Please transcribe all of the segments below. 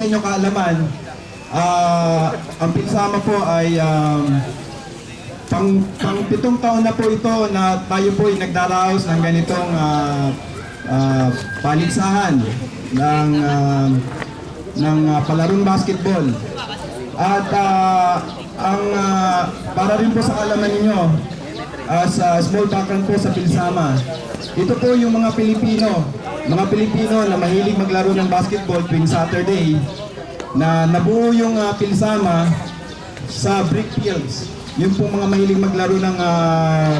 Inyo kaalaman, ang Pinsama po ay pang 7 taon na po ito na tayo po ay nagdaraos ng ganitong paligsahan ng palarong basketball. At para rin po sa kaalaman ninyo, sa small background po sa Pinsama, ito po yung mga Pilipino na mahilig maglaro ng basketball tuwing Saturday, na nabuo yung Pinsama sa brick fields. Yung pong mga mahilig maglaro ng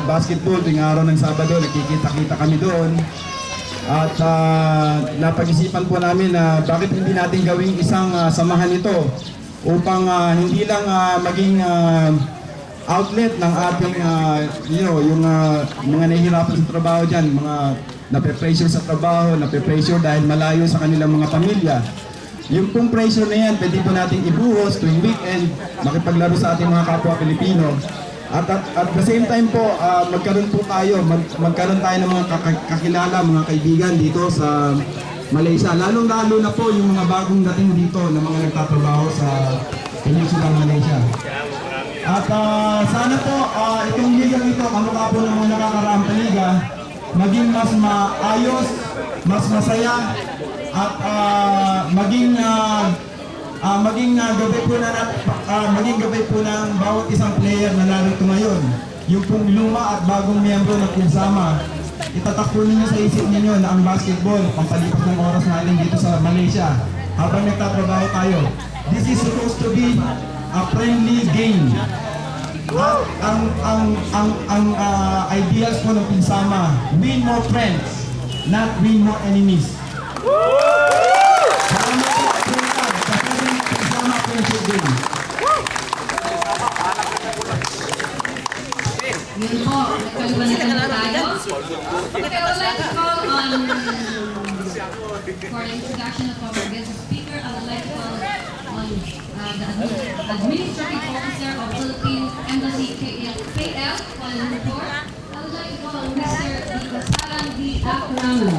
basketball tuwing araw ng Sabado, nakikita-kita kami doon. At napag-isipan po namin na bakit hindi natin gawing isang samahan ito upang hindi lang maging outlet ng ating yung mga nahihirapan sa trabaho dyan, mga nape-pressure sa trabaho, nape-pressure dahil malayo sa kanilang mga pamilya. Yung pong pressure na yan, pwede po natin ibuhos tuwing weekend, makipaglaro sa ating mga kapwa Pilipino. At the same time po, magkaroon tayo ng mga kakilala, mga kaibigan dito sa Malaysia. Lalong-lalo na po yung mga bagong dating dito na mga nagtatrabaho sa Peninsulang Malaysia. At sana po itong ligang ito, kamukha po ng mga nakakaraang liga, maging mas maayos, mas masaya, at maging gabay po ng bawat isang player na narito ngayon. Yung pong luma at bagong miyembro ng Pinsama, itatakbo ninyo sa isip ninyo na ang basketball, pampalipas ng oras natin dito sa Malaysia habang nagtatrabaho tayo. This is supposed to be a friendly game. At ang ideals po ng Pinsama, win more friends, not win more enemies. Salamat po at tulad sa Pinsama Friendship Day. Yun po, nagkaliban na tayo. Okay, I would like to call on, for the introduction of our guest speaker, I would like to call on the Administrative Officer of Philippine Embassy KL, Kuala Lumpur. I would like to call Mr. Di Kasalan D. Acramo.